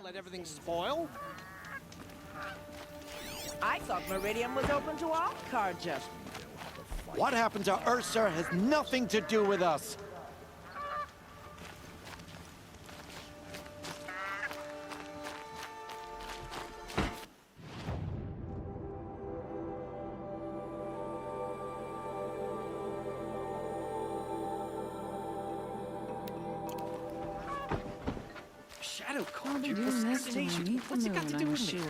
Let everything spoil? I thought Meridian was open to all card judgment. What happened to Ursa has nothing to do with us. Shadow called you assassination. What's it got to do with me?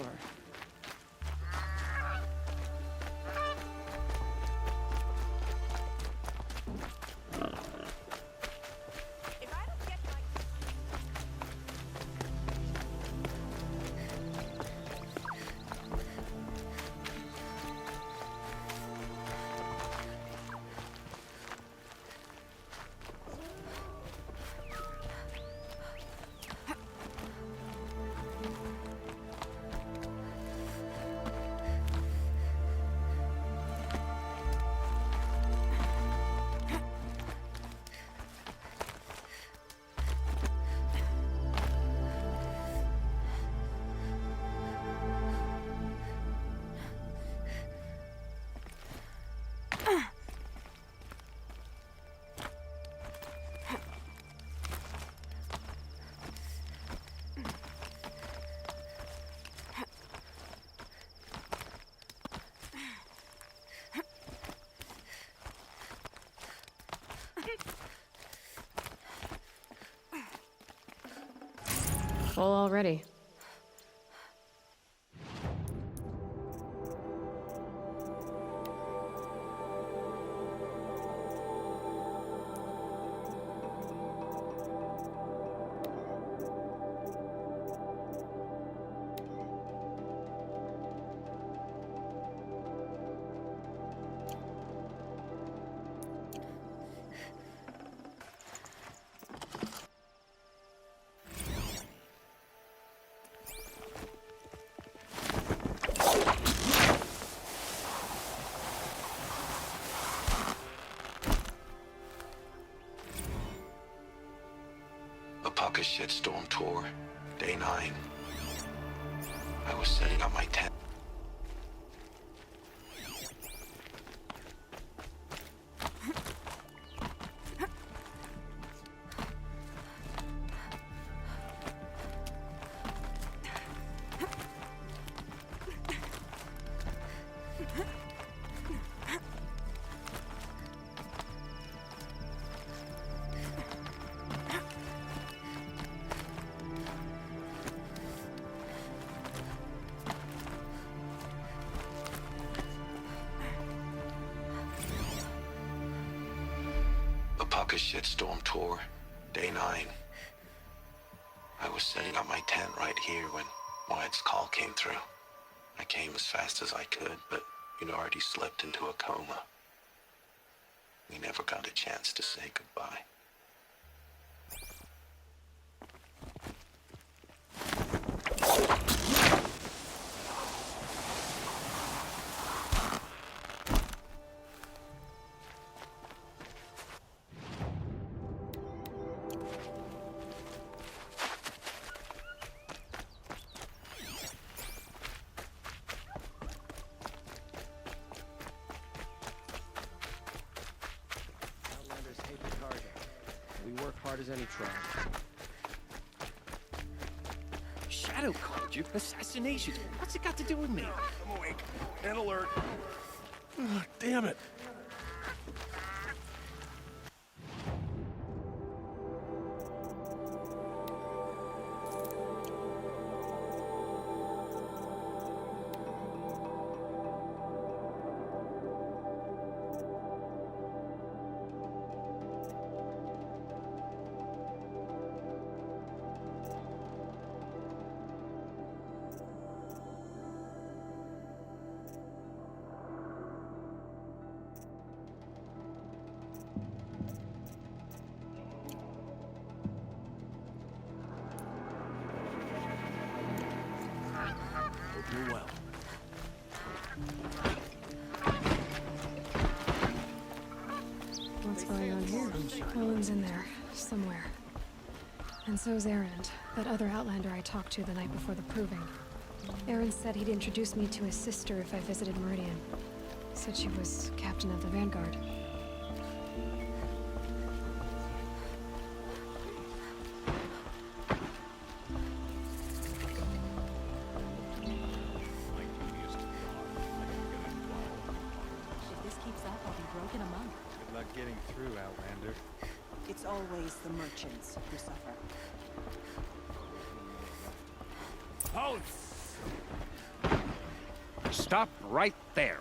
Full already. Pocket shitstorm tour, day 9. I was setting up my tent. Pocket shitstorm tour, day 9. I was setting up my tent right here when Wyatt's call came through. I came as fast as I could, but you'd already slipped into a coma. We never got a chance to say goodbye. We work hard as any tribe. Shadow called you assassination. What's it got to do with me? I'm awake and alert. Ugh, damn it. You're well. What's going on here? Owen's in there, somewhere. And so's Erend, that other Outlander I talked to the night before the proving. Erend said he'd introduce me to his sister if I visited Meridian. Said she was captain of the Vanguard. If this keeps up, I'll be broke in a month. Good luck getting through, Outlander. It's always the merchants who suffer. Halt! Stop right there.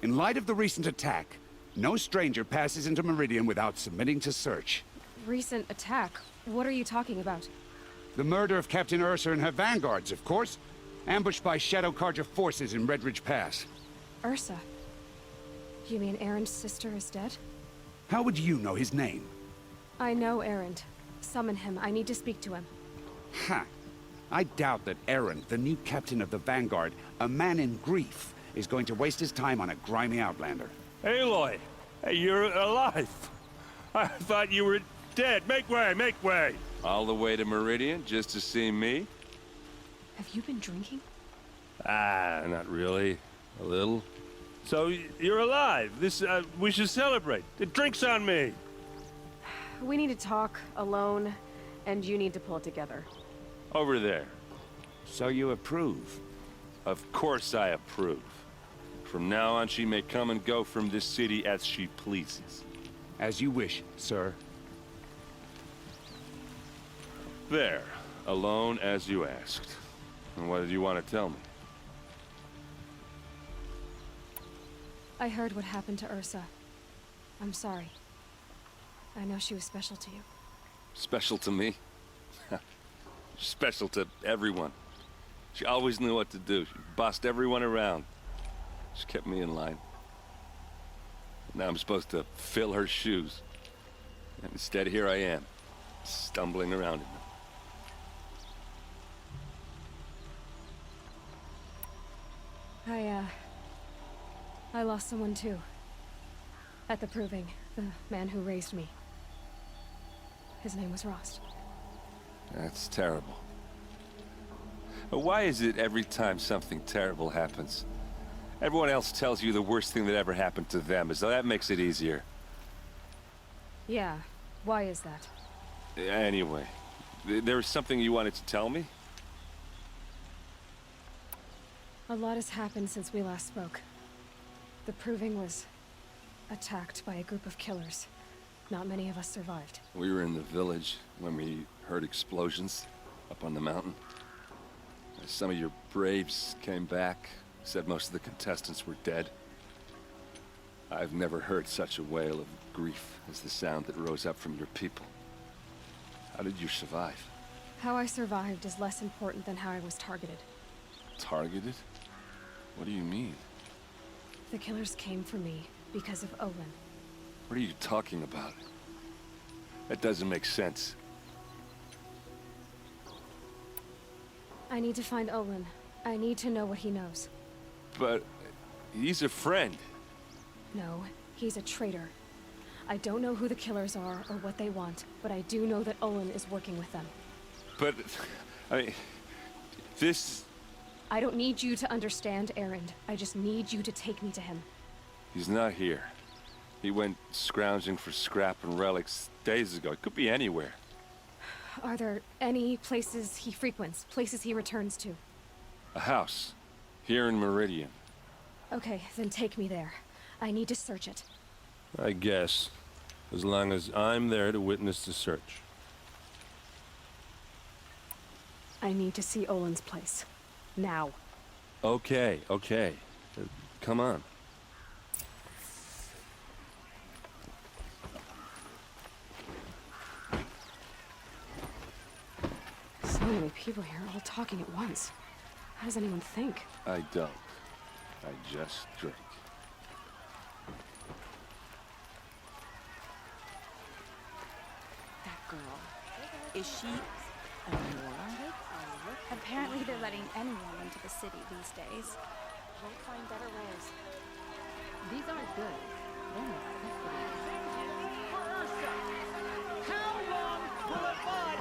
In light of the recent attack, no stranger passes into Meridian without submitting to search. Recent attack? What are you talking about? The murder of Captain Ursa and her vanguards, of course. Ambushed by Shadow Carja forces in Redridge Pass. Ursa? You mean Erend's sister is dead? How would you know his name? I know Erend. Summon him. I need to speak to him. Ha! I doubt that Erend, the new captain of the Vanguard, a man in grief, is going to waste his time on a grimy Outlander. Aloy! Hey, you're alive! I thought you were dead. Make way, make way! All the way to Meridian just to see me? Have you been drinking? Ah, not really. A little. So, you're alive. We should celebrate. The drink's on me! We need to talk, alone, and you need to pull it together. Over there. So you approve? Of course I approve. From now on, she may come and go from this city as she pleases. As you wish, sir. There. Alone as you asked. And what did you want to tell me? I heard what happened to Ursa. I'm sorry. I know she was special to you. Special to me? Special to everyone. She always knew what to do. She bossed everyone around. She kept me in line. Now I'm supposed to fill her shoes. And instead, here I am, stumbling around in them. I lost someone too. At the proving, the man who raised me. His name was Rost. That's terrible. But why is it every time something terrible happens, everyone else tells you the worst thing that ever happened to them, as though that makes it easier? Yeah, why is that? Anyway, there was something you wanted to tell me? A lot has happened since we last spoke. The proving was attacked by a group of killers. Not many of us survived. We were in the village when we heard explosions up on the mountain. Some of your braves came back, said most of the contestants were dead. I've never heard such a wail of grief as the sound that rose up from your people. How did you survive? How I survived is less important than how I was targeted. Targeted? What do you mean? The killers came for me because of Olin. What are you talking about? That doesn't make sense. I need to find Olin. I need to know what he knows. But he's a friend. No, he's a traitor. I don't know who the killers are or what they want, but I do know that Olin is working with them. But, I mean, this... I don't need you to understand, Erend. I just need you to take me to him. He's not here. He went scrounging for scrap and relics days ago. It could be anywhere. Are there any places he frequents, places he returns to? A house. Here in Meridian. Okay, then take me there. I need to search it. I guess. As long as I'm there to witness the search. I need to see Olin's place. Now. Okay. Come on. So many people here, all talking at once. How does anyone think? I don't. I just drink. That girl. Is she a moron? Apparently they're letting anyone into the city these days. We'll find better ways. These aren't good. They're necessity. How long will it bud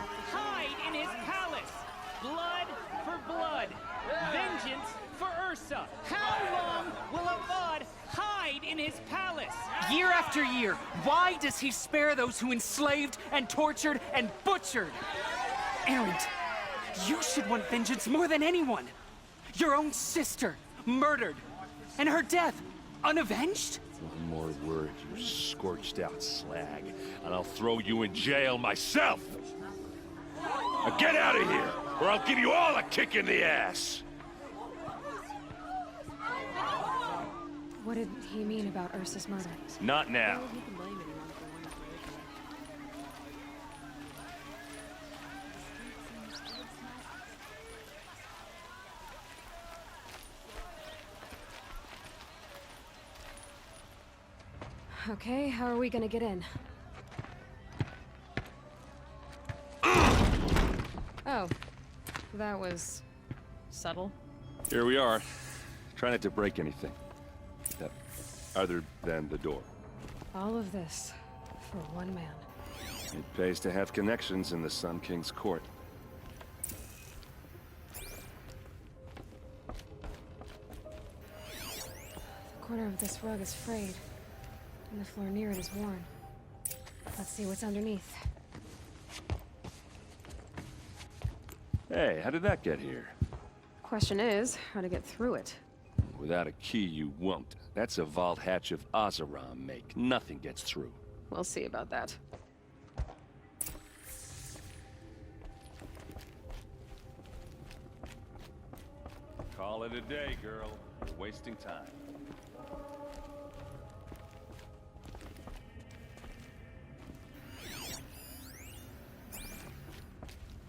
Year after year, why does he spare those who enslaved and tortured and butchered? Errant, you should want vengeance more than anyone. Your own sister, murdered, and her death, unavenged? One more word, you scorched out slag, and I'll throw you in jail myself! Now get out of here, or I'll give you all a kick in the ass! What did he mean about Ursa's murder? Not now. Okay, how are we gonna get in? Oh, that was subtle. Here we are. Try not to break anything. Other than the door. All of this for one man. It pays to have connections in the Sun King's court. The corner of this rug is frayed, and the floor near it is worn. Let's see what's underneath. Hey, how did that get here? Question is, how to get through it. Without a key, you won't. That's a vault hatch of Oseram make. Nothing gets through. We'll see about that. Call it a day, girl. You're wasting time.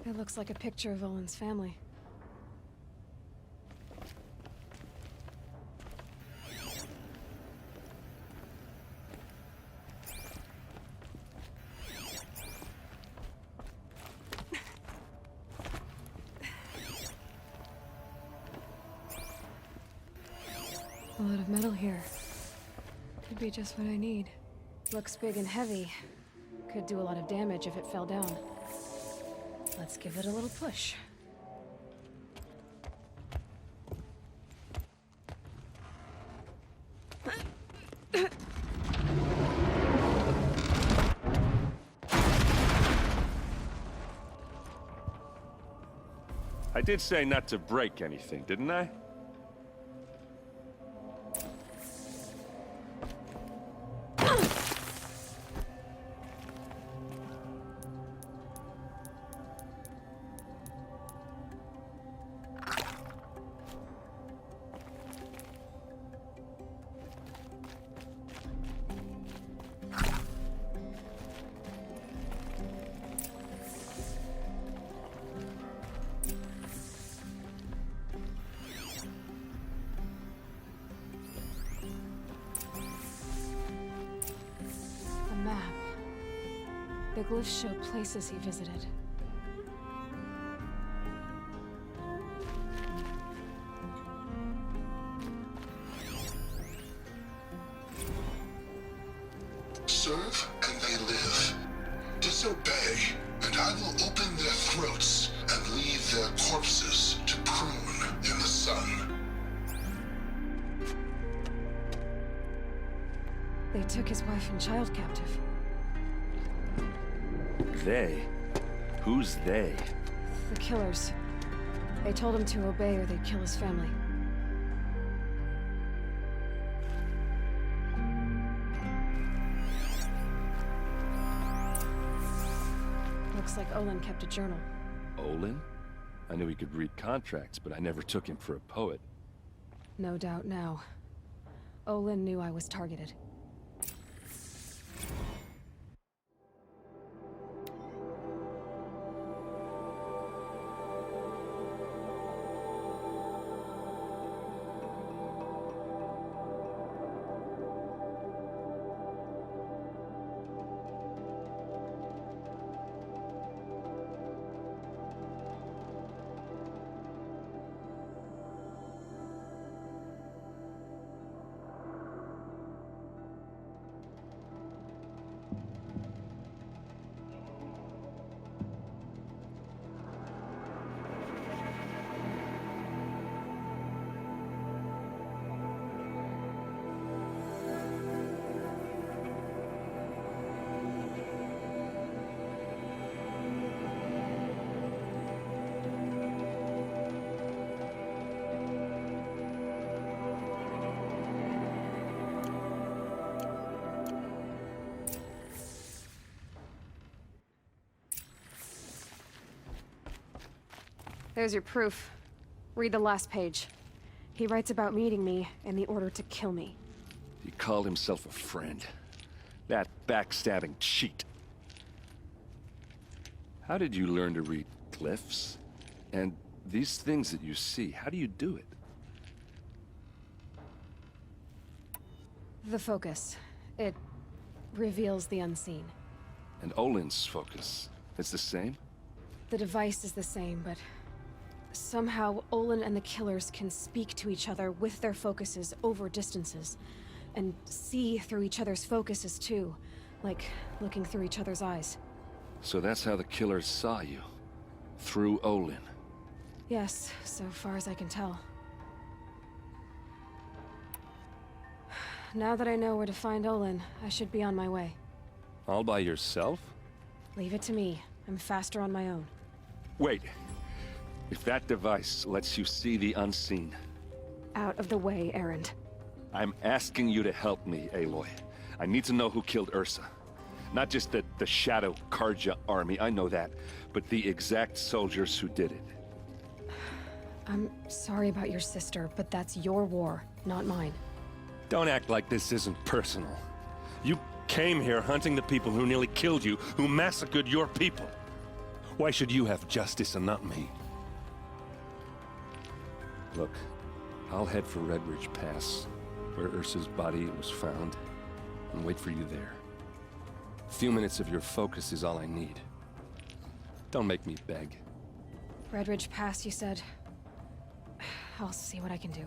It looks like a picture of Olin's family. A lot of metal here. Could be just what I need. Looks big and heavy. Could do a lot of damage if it fell down. Let's give it a little push. I did say not to break anything, didn't I? The glyphs show places he visited. Serve and they live. Disobey, and I will open their throats and leave their corpses to prune in the sun. They took his wife and child captive. They? Who's they? The killers. They told him to obey or they'd kill his family. Looks like Olin kept a journal. Olin? I knew he could read contracts, but I never took him for a poet. No doubt now. Olin knew I was targeted. There's your proof. Read the last page. He writes about meeting me in the order to kill me. He called himself a friend. That backstabbing cheat. How did you learn to read glyphs? And these things that you see, how do you do it? The focus. It reveals the unseen. And Olin's focus, it's the same? The device is the same, but somehow Olin and the killers can speak to each other with their focuses over distances, and see through each other's focuses too, like looking through each other's eyes. So that's how the killers saw you? Through Olin? Yes, so far as I can tell. Now that I know where to find Olin, I should be on my way. All by yourself? Leave it to me. I'm faster on my own. Wait. If that device lets you see the unseen... Out of the way, Erend. I'm asking you to help me, Aloy. I need to know who killed Ursa. Not just the Shadow Karja army, I know that, but the exact soldiers who did it. I'm sorry about your sister, but that's your war, not mine. Don't act like this isn't personal. You came here hunting the people who nearly killed you, who massacred your people. Why should you have justice and not me? Look, I'll head for Red Ridge Pass, where Ursa's body was found, and wait for you there. A few minutes of your focus is all I need. Don't make me beg. Red Ridge Pass, you said? I'll see what I can do.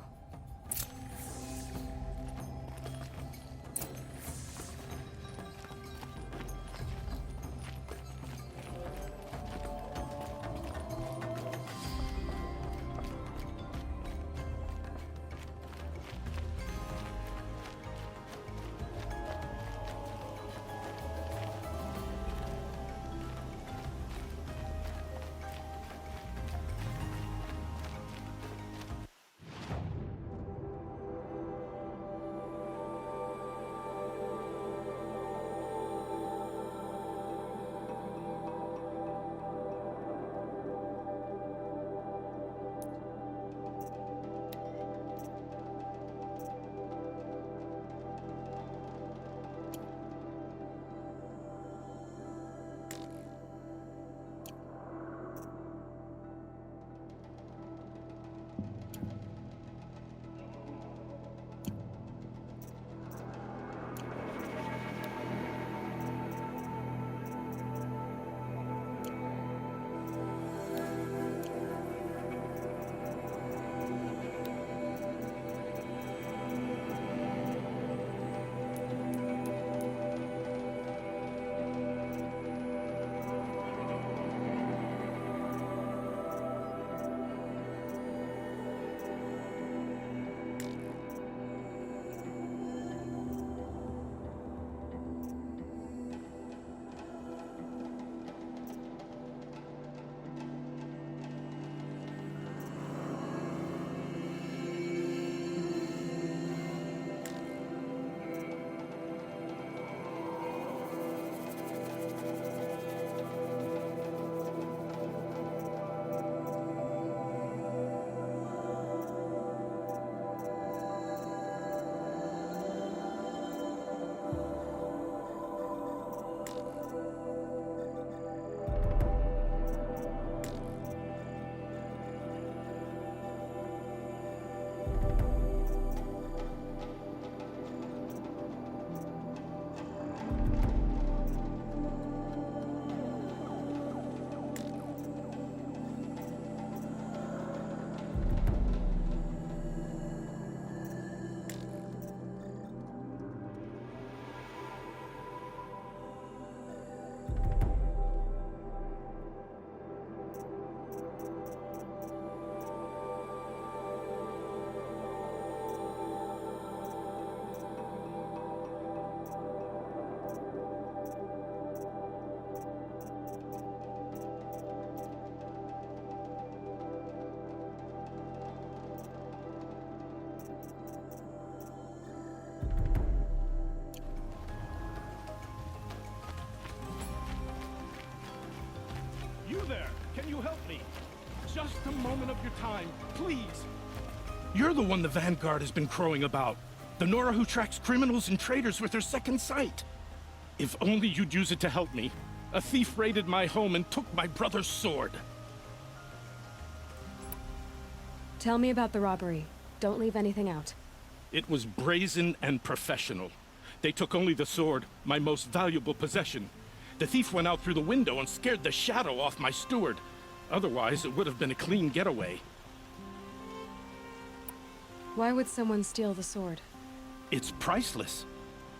You there! Can you help me? Just a moment of your time, please. You're the one the Vanguard has been crowing about. The Nora who tracks criminals and traitors with her second sight. If only you'd use it to help me. A thief raided my home and took my brother's sword. Tell me about the robbery. Don't leave anything out. It was brazen and professional. They took only the sword, my most valuable possession. The thief went out through the window and scared the shadow off my steward. Otherwise, it would have been a clean getaway. Why would someone steal the sword? It's priceless.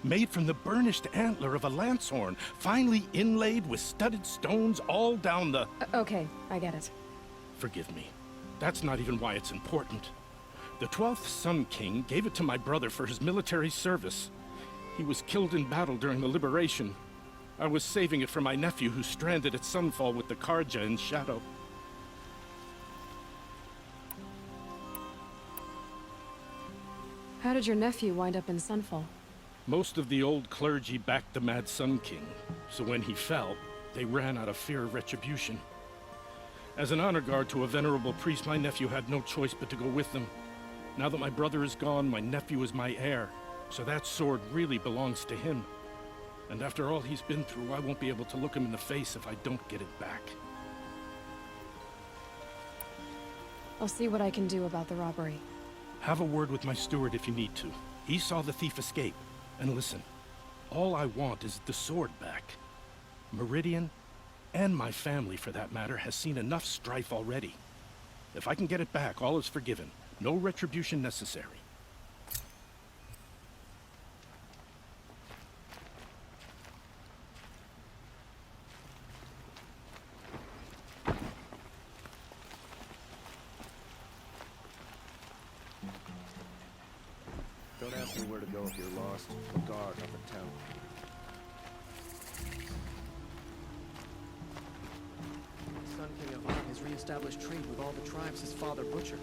Made from the burnished antler of a lancehorn, finely inlaid with studded stones all down the... Okay, I get it. Forgive me. That's not even why it's important. The 12th Sun King gave it to my brother for his military service. He was killed in battle during the liberation. I was saving it for my nephew who's stranded at Sunfall with the Karja in Shadow. How did your nephew wind up in Sunfall? Most of the old clergy backed the Mad Sun King, so when he fell, they ran out of fear of retribution. As an honor guard to a venerable priest, my nephew had no choice but to go with them. Now that my brother is gone, my nephew is my heir, so that sword really belongs to him. And after all he's been through, I won't be able to look him in the face if I don't get it back. I'll see what I can do about the robbery. Have a word with my steward if you need to. He saw the thief escape. And listen, all I want is the sword back. Meridian, and my family for that matter, has seen enough strife already. If I can get it back, all is forgiven. No retribution necessary. Don't ask me where to go if you're lost. The guard up in town. The Sun King of Oyun has re-established trade with all the tribes his father butchered.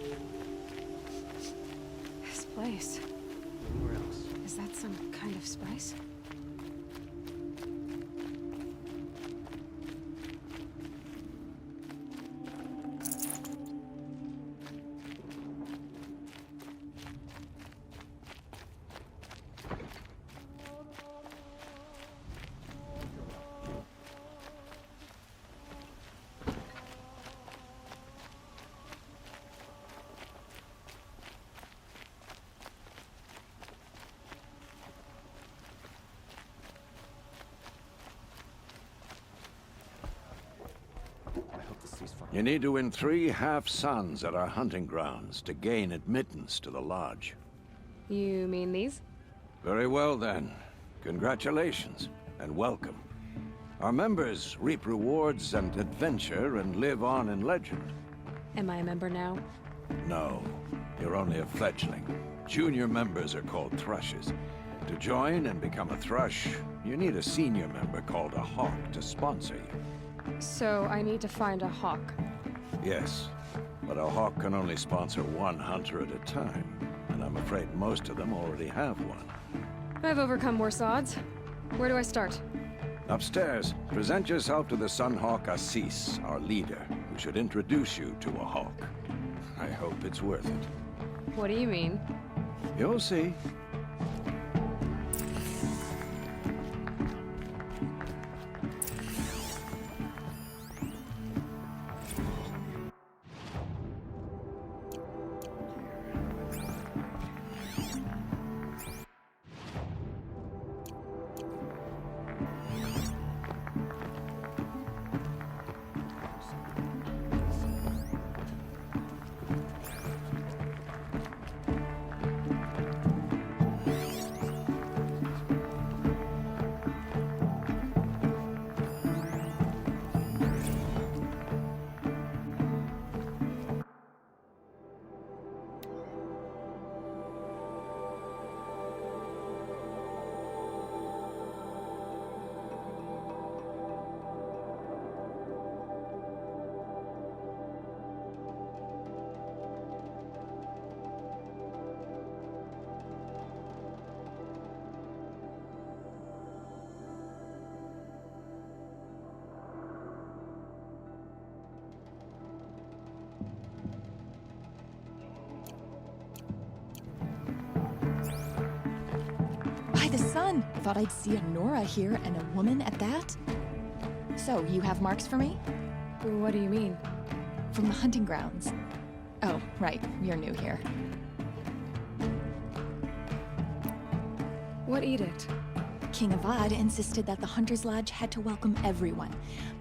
This place. Anywhere else? Is that some kind of spice? You need to win 3 half-suns at our hunting grounds to gain admittance to the lodge. You mean these? Very well, then. Congratulations, and welcome. Our members reap rewards and adventure and live on in legend. Am I a member now? No, you're only a fledgling. Junior members are called thrushes. To join and become a thrush, you need a senior member called a hawk to sponsor you. So I need to find a hawk. Yes, but a hawk can only sponsor 1 hunter at a time, and I'm afraid most of them already have one. I've overcome worse odds. Where do I start? Upstairs, present yourself to the Sunhawk Assis, our leader, who should introduce you to a hawk. I hope it's worth it. What do you mean? You'll see. fun. Thought I'd see a Nora here and a woman at that. So, you have marks for me? What do you mean? From the hunting grounds. Oh, right. You're new here. What edict? King Avad insisted that the Hunter's Lodge had to welcome everyone.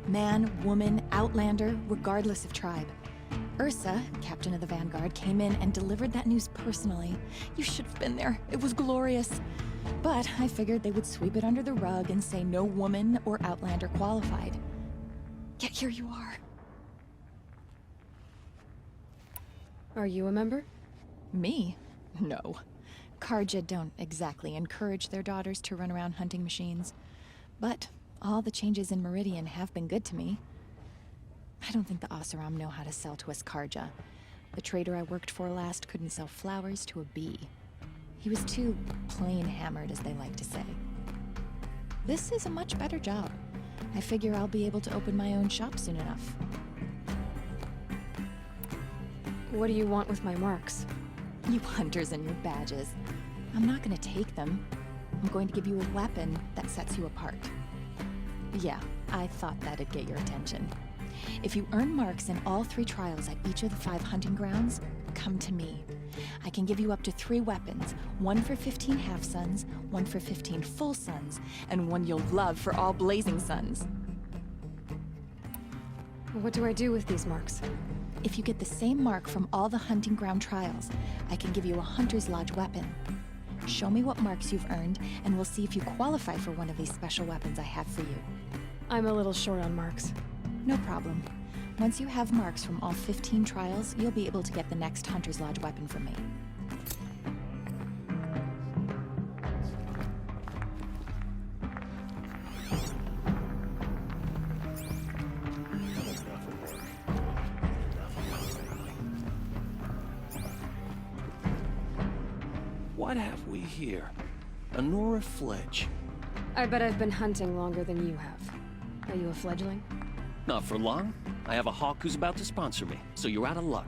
Man, woman, outlander, regardless of tribe. Ursa, captain of the Vanguard, came in and delivered that news personally. You should have been there. It was glorious. But I figured they would sweep it under the rug and say no woman or outlander qualified. Yet here you are. Are you a member? Me? No. Karja don't exactly encourage their daughters to run around hunting machines. But all the changes in Meridian have been good to me. I don't think the Oseram know how to sell to us Karja. The trader I worked for last couldn't sell flowers to a bee. He was too plain hammered, as they like to say. This is a much better job. I figure I'll be able to open my own shop soon enough. What do you want with my marks? You hunters and your badges. I'm not gonna take them. I'm going to give you a weapon that sets you apart. Yeah, I thought that'd get your attention. If you earn marks in all 3 trials at each of the 5 hunting grounds, come to me. I can give you up to 3 weapons, 1 for 15 half-suns, 1 for 15 full suns, and 1 you'll love for all blazing suns. What do I do with these marks? If you get the same mark from all the hunting ground trials, I can give you a Hunter's Lodge weapon. Show me what marks you've earned, and we'll see if you qualify for one of these special weapons I have for you. I'm a little short on marks. No problem. Once you have marks from all 15 trials, you'll be able to get the next Hunter's Lodge weapon from me. What have we here? A Nora Fledge. I bet I've been hunting longer than you have. Are you a fledgling? Not for long. I have a hawk who's about to sponsor me, so you're out of luck.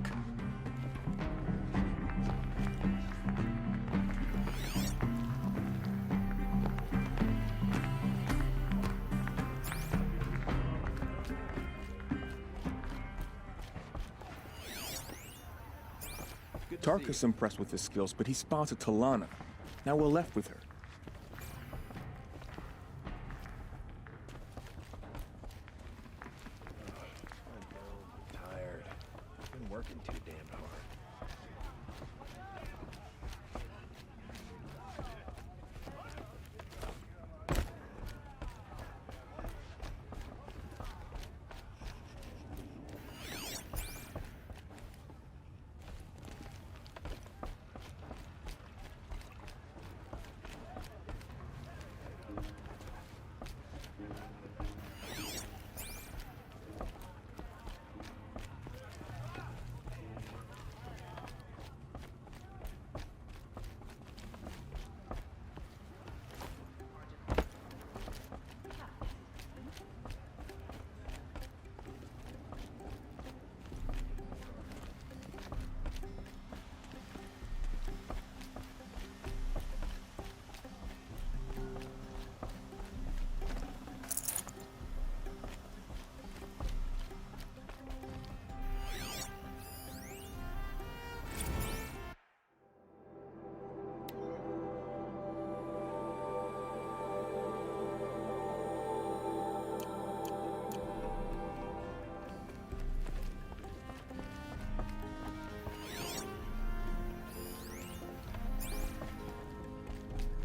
Tarka's impressed with his skills, but he sponsored Talana. Now we're left with her. I'm tired. I've been working too damn hard.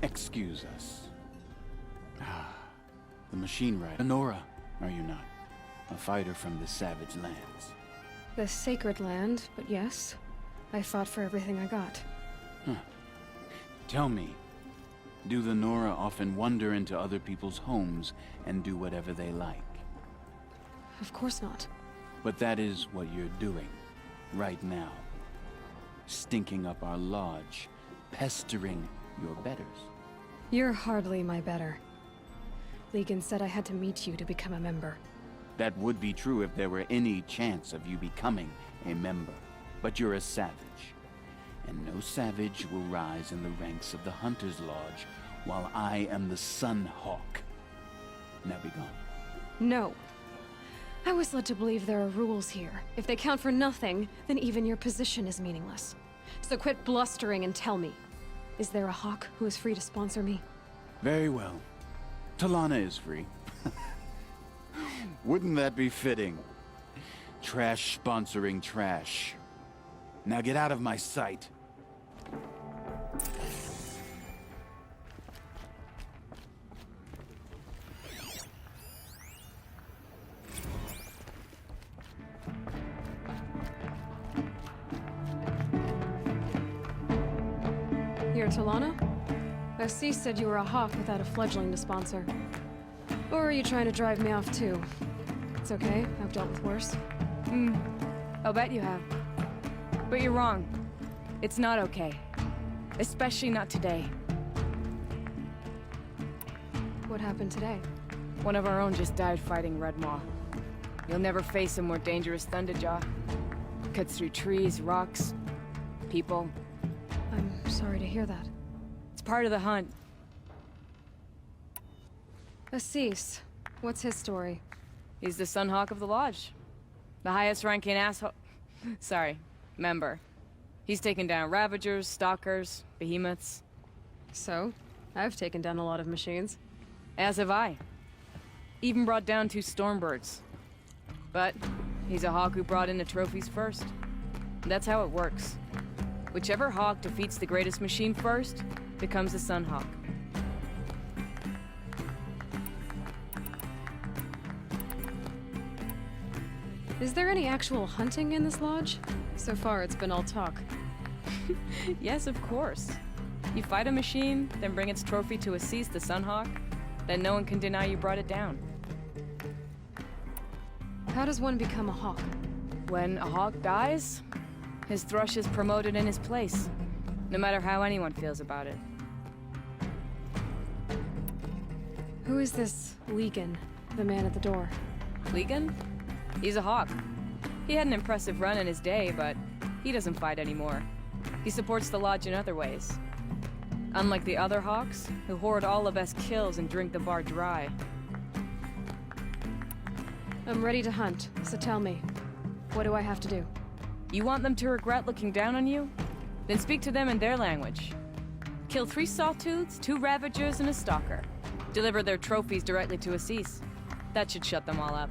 Excuse us. The machine rider. Nora, are you not? A fighter from the savage lands. The sacred land, but yes. I fought for everything I got. Huh. Tell me, do the Nora often wander into other people's homes and do whatever they like? Of course not. But that is what you're doing, right now. Stinking up our lodge, pestering your betters. You're hardly my better. Legan said I had to meet you to become a member. That would be true if there were any chance of you becoming a member. But you're a savage. And no savage will rise in the ranks of the Hunter's Lodge while I am the Sun Hawk. Now be gone. No. I was led to believe there are rules here. If they count for nothing, then even your position is meaningless. So quit blustering and tell me. Is there a hawk who is free to sponsor me? Very well. Talana is free. Wouldn't that be fitting? Trash sponsoring trash. Now get out of my sight. Here, Talana? Assis said you were a hawk without a fledgling to sponsor. Or are you trying to drive me off too? It's okay, I've dealt with worse. I'll bet you have. But you're wrong. It's not okay. Especially not today. What happened today? One of our own just died fighting Red Maw. You'll never face a more dangerous Thunderjaw. Cuts through trees, rocks, people. I'm sorry to hear that. It's part of the hunt. Assis, what's his story? He's the Sunhawk of the Lodge. The highest ranking asshole... Sorry, member. He's taken down Ravagers, Stalkers, Behemoths. So, I've taken down a lot of machines. As have I. Even brought down 2 Stormbirds. But he's a hawk who brought in the trophies first. That's how it works. Whichever hawk defeats the greatest machine first becomes the Sunhawk. Is there any actual hunting in this lodge? So far, it's been all talk. Yes, of course. You fight a machine, then bring its trophy to Assis the Sunhawk, then no one can deny you brought it down. How does one become a hawk? When a hawk dies, his thrush is promoted in his place, no matter how anyone feels about it. Who is this Legan, the man at the door? Legan? He's a hawk. He had an impressive run in his day, but he doesn't fight anymore. He supports the lodge in other ways. Unlike the other hawks, who hoard all of us kills and drink the bar dry. I'm ready to hunt, so tell me, what do I have to do? You want them to regret looking down on you? Then speak to them in their language. Kill 3 Sawtooths, 2 Ravagers, and a Stalker. Deliver their trophies directly to Assis. That should shut them all up.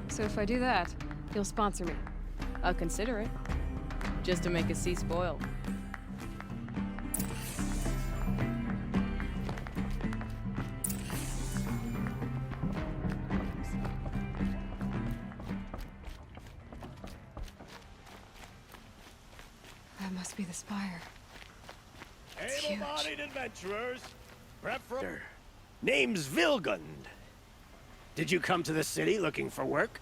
So if I do that, you'll sponsor me? I'll consider it. Just to make Assis spoiled. That must be the spire. It's huge. Able-bodied adventurers, prefer. Name's Vilgund. Did you come to the city looking for work?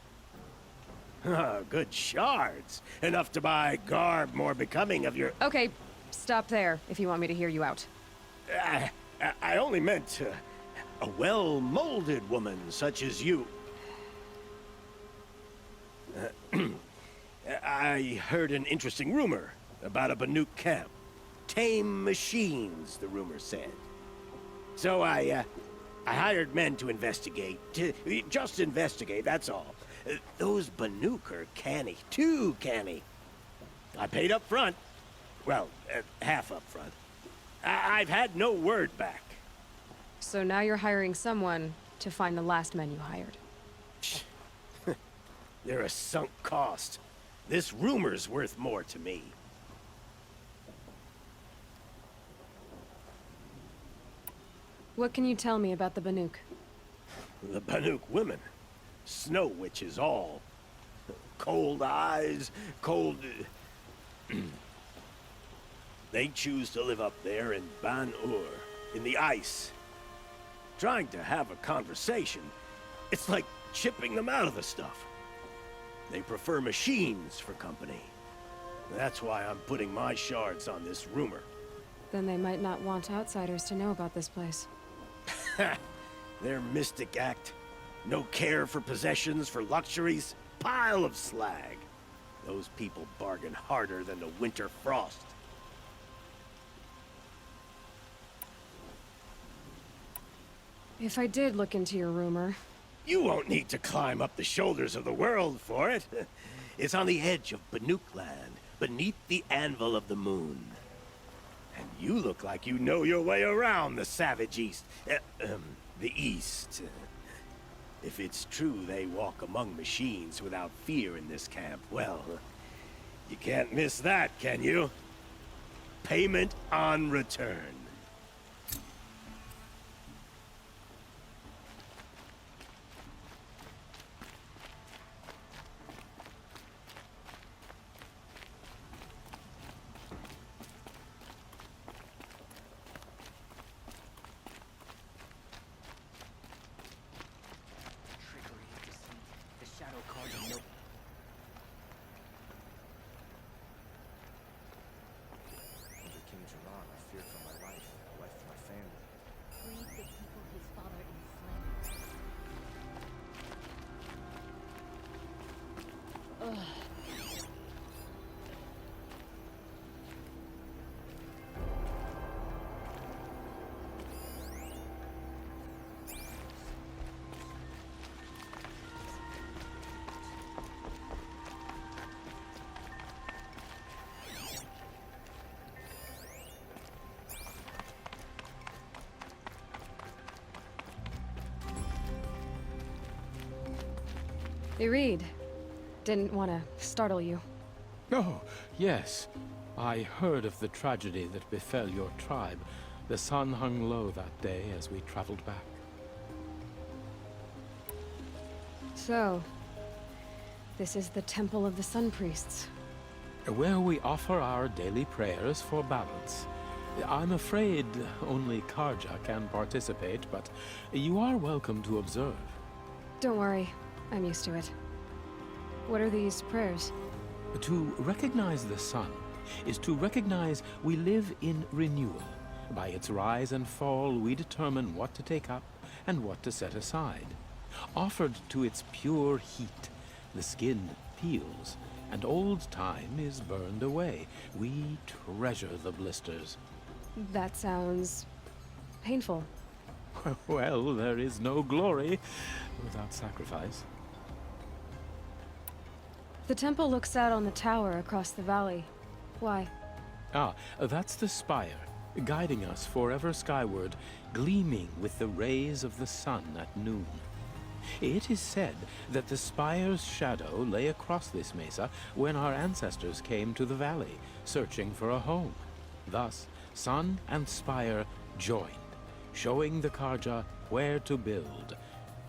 Oh, good shards. Enough to buy garb more becoming of your... Okay, stop there if you want me to hear you out. I only meant a well-molded woman such as you. I heard an interesting rumor about a Banuk camp. Tame machines, the rumor said. So I hired men to investigate. Just investigate, that's all. Those Banuk are canny, too canny. I paid up front. Well, half up front. I've had no word back. So now you're hiring someone to find the last men you hired. They're a sunk cost. This rumor's worth more to me. What can you tell me about the Banuk? The Banuk women. Snow witches all. Cold eyes, cold... They choose to live up there in Ban-Ur, in the ice. Trying to have a conversation, it's like chipping them out of the stuff. They prefer machines for company. That's why I'm putting my shards on this rumor. Then they might not want outsiders to know about this place. Their mystic act. No care for possessions, for luxuries. Pile of slag. Those people bargain harder than the winter frost. If I did look into your rumor... You won't need to climb up the shoulders of the world for it. It's on the edge of Banuk land, beneath the anvil of the moon. And you look like you know your way around the savage east. The east. If it's true they walk among machines without fear in this camp, well, you can't miss that, can you? Payment on return. Hey, Reed. Didn't want to startle you. Oh, yes. I heard of the tragedy that befell your tribe. The sun hung low that day as we traveled back. So, this is the Temple of the Sun Priests. Where we offer our daily prayers for balance. I'm afraid only Karja can participate, but you are welcome to observe. Don't worry. I'm used to it. What are these prayers? To recognize the sun is to recognize we live in renewal. By its rise and fall, we determine what to take up and what to set aside. Offered to its pure heat, the skin peels, and old time is burned away. We treasure the blisters. That sounds... painful. Well, there is no glory without sacrifice. The temple looks out on the tower across the valley. Why? Ah, that's the spire, guiding us forever skyward, gleaming with the rays of the sun at noon. It is said that the spire's shadow lay across this mesa when our ancestors came to the valley, searching for a home. Thus, sun and spire joined, showing the Karja where to build.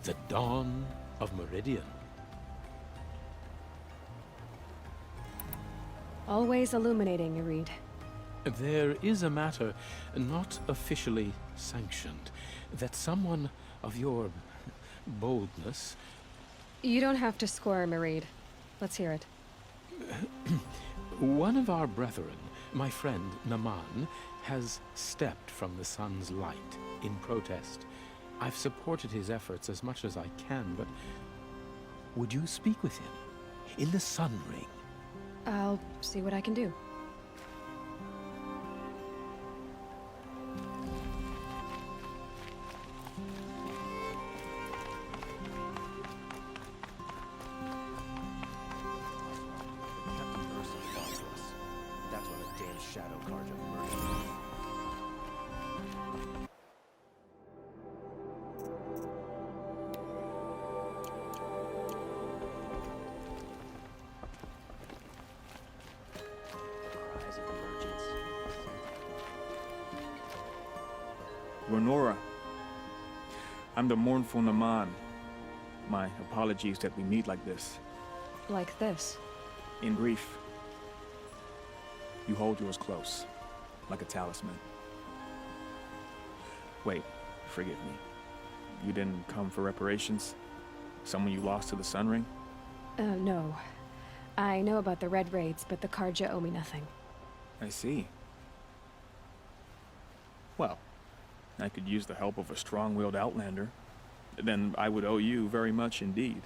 The dawn of Meridian. Always illuminating, you read. There is a matter not officially sanctioned, that someone of your boldness... You don't have to squirm, Reed. Let's hear it. One of our brethren, my friend Naman, has stepped from the sun's light in protest. I've supported his efforts as much as I can, but would you speak with him in the sun ring? I'll see what I can do. That's why the damn shadow Karja murdered. Renora, I'm the mournful Naman. My apologies that we meet like this. Like this? In grief. You hold yours close, like a talisman. Wait, forgive me. You didn't come for reparations? Someone you lost to the Sun Ring? No. I know about the Red Raids, but the Karja owe me nothing. I see. Well, I could use the help of a strong-willed outlander. Then I would owe you very much indeed.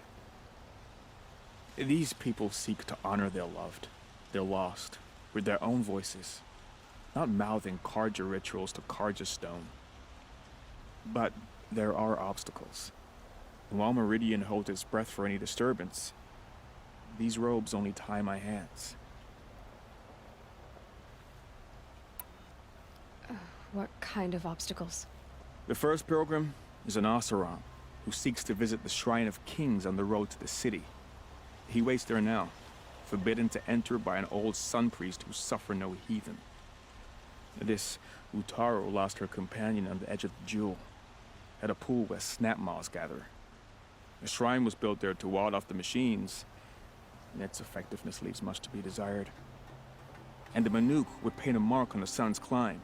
These people seek to honor their loved, their lost, with their own voices, not mouthing Karja rituals to Karja stone. But There are obstacles. And while Meridian holds its breath for any disturbance, these robes only tie my hands. What kind of obstacles? The first pilgrim is an Oseram who seeks to visit the Shrine of Kings on the road to the city. He waits there now, forbidden to enter by an old sun priest who suffer no heathen. This Utaro lost her companion on the edge of the jewel, at a pool where snap moths gather. The shrine was built there to ward off the machines, and its effectiveness leaves much to be desired. And the Banuk would paint a mark on the sun's climb,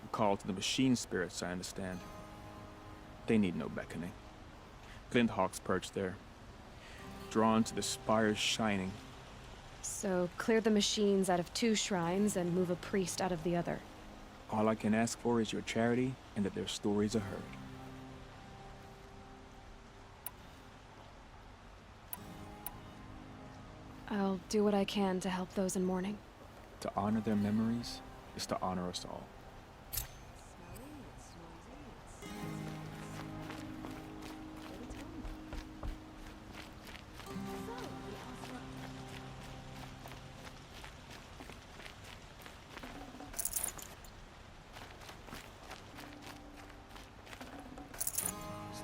a call to the machine spirits, I understand. They need no beckoning. Flint hawks perch there, drawn to the spires shining. So clear the machines out of 2 shrines and move a priest out of the other. All I can ask for is your charity and that their stories are heard. I'll do what I can to help those in mourning. To honor their memories is to honor us all.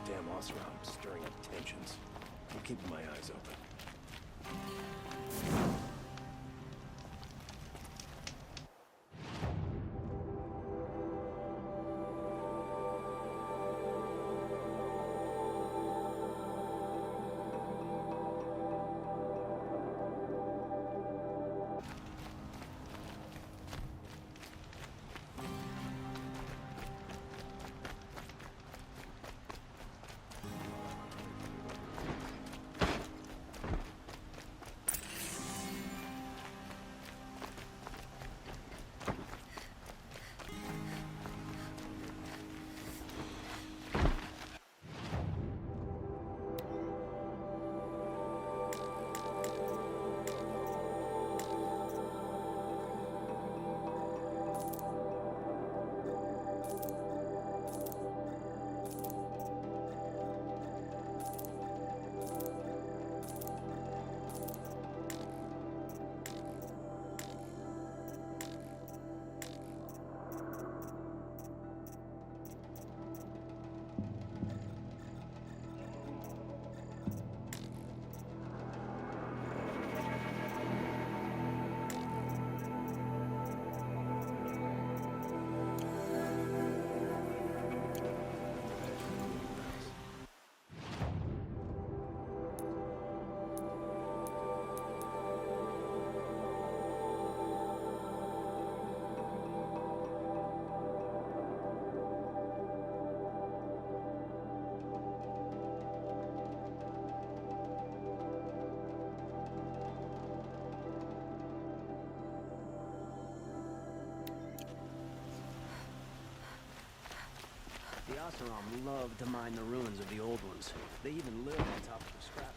Damn Oseram stirring up tensions. I'm keeping my eyes open. The Oseram love to mine the ruins of the old ones. They even live on top of the scrap.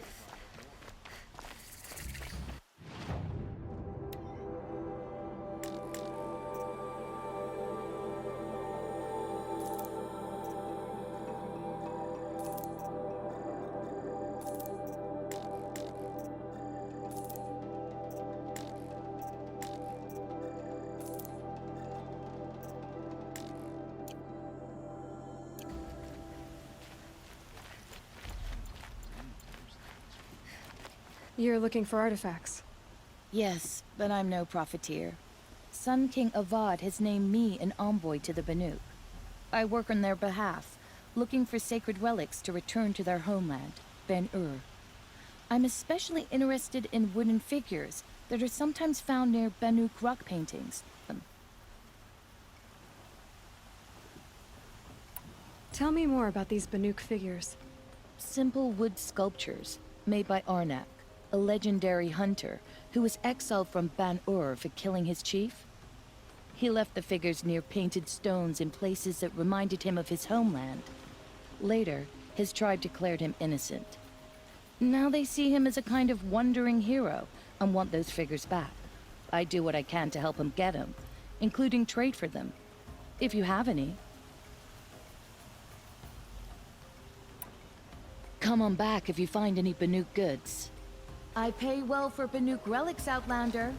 You're looking for artifacts? Yes, but I'm no profiteer. Sun King Avad has named me an envoy to the Banuk. I work on their behalf, looking for sacred relics to return to their homeland, Ben-Ur. I'm especially interested in wooden figures that are sometimes found near Banuk rock paintings. Tell me more about these Banuk figures. Simple wood sculptures made by Arnak, a legendary hunter who was exiled from Ban-Ur for killing his chief. He left the figures near painted stones in places that reminded him of his homeland. Later, his tribe declared him innocent. Now they see him as a kind of wandering hero and want those figures back. I do what I can to help him get them, including trade for them, if you have any. Come on back if you find any Banuk goods. I pay well for Banuk relics, Outlander.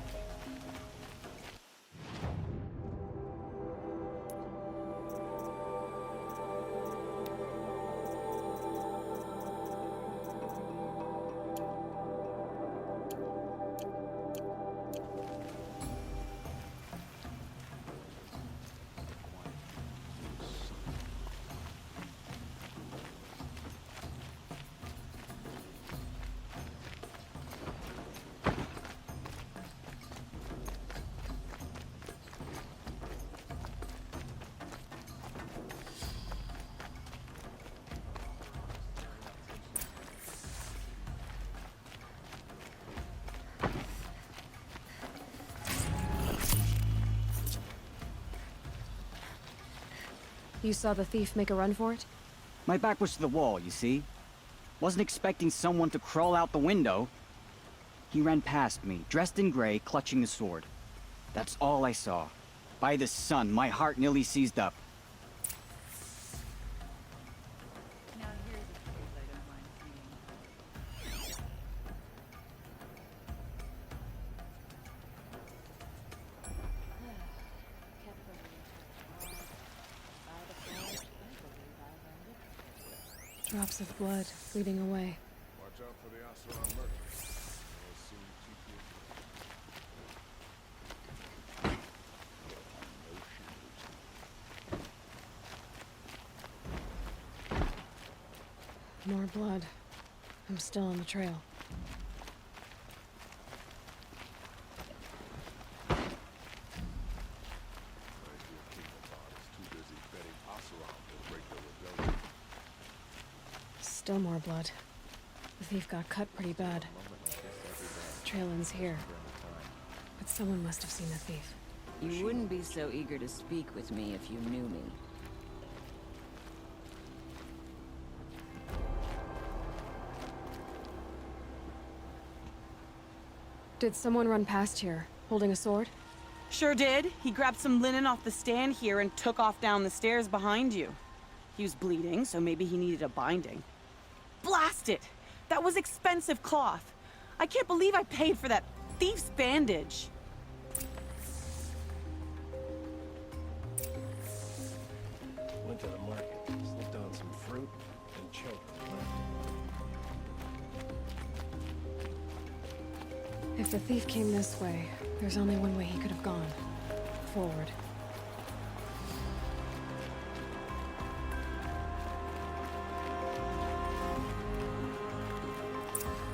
You saw the thief make a run for it? My back was to the wall, you see? Wasn't expecting someone to crawl out the window. He ran past me, dressed in gray, clutching a sword. That's all I saw. By the sun, my heart nearly seized up. Drops of blood bleeding away. Watch out for the Aksiyon merchants. They'll soon keep you. More blood. I'm still on the trail. Still more blood. The thief got cut pretty bad. The trail ends here. But someone must have seen the thief. You wouldn't be so eager to speak with me if you knew me. Did someone run past here, holding a sword? Sure did. He grabbed some linen off the stand here and took off down the stairs behind you. He was bleeding, so maybe he needed a binding. Blast it! That was expensive cloth. I can't believe I paid for that thief's bandage. Went to the market, slipped on some fruit and children. If the thief came this way, there's only one way he could have gone. Forward.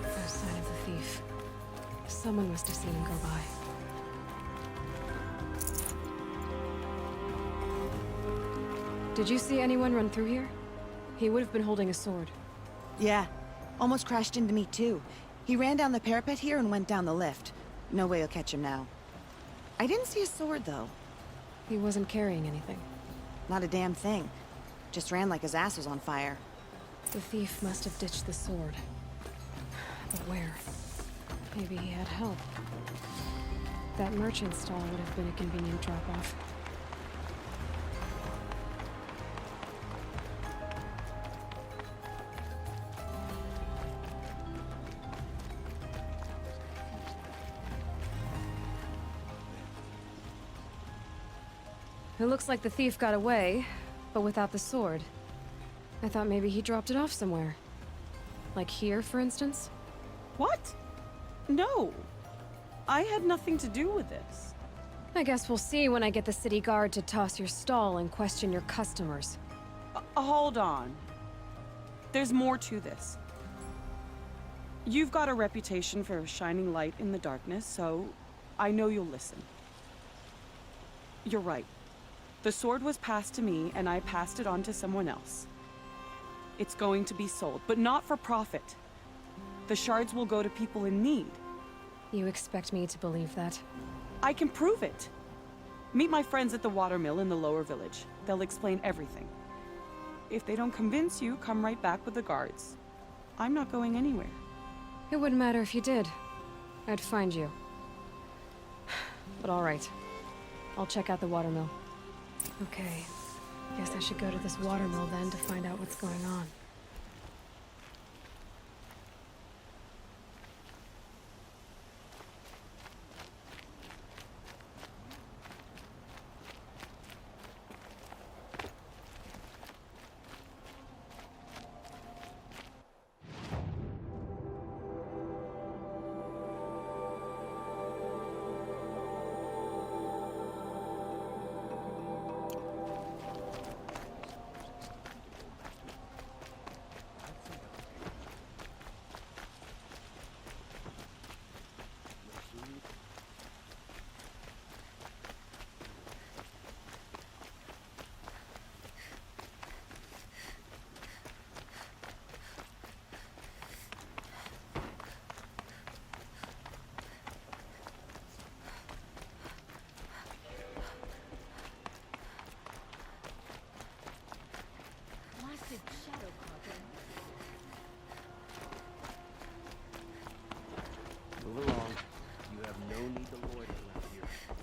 No sign of the thief. Someone must have seen him go by. Did you see anyone run through here? He would have been holding a sword. Yeah. Almost crashed into me, too. He ran down the parapet here and went down the lift. No way you'll catch him now. I didn't see a sword, though. He wasn't carrying anything. Not a damn thing. Just ran like his ass was on fire. The thief must have ditched the sword. But where? Maybe he had help. That merchant stall would have been a convenient drop-off. It looks like the thief got away, but without the sword. I thought maybe he dropped it off somewhere. Like here, for instance? What? No. I had nothing to do with this. I guess we'll see when I get the city guard to toss your stall and question your customers. Hold on. There's more to this. You've got a reputation for shining light in the darkness, so I know you'll listen. You're right. The sword was passed to me, and I passed it on to someone else. It's going to be sold, but not for profit. The shards will go to people in need. You expect me to believe that? I can prove it. Meet my friends at the watermill in the lower village. They'll explain everything. If they don't convince you, come right back with the guards. I'm not going anywhere. It wouldn't matter if you did. I'd find you. But all right. I'll check out the watermill. Okay. Guess I should go to this watermill then to find out what's going on. have no need to loiter around here.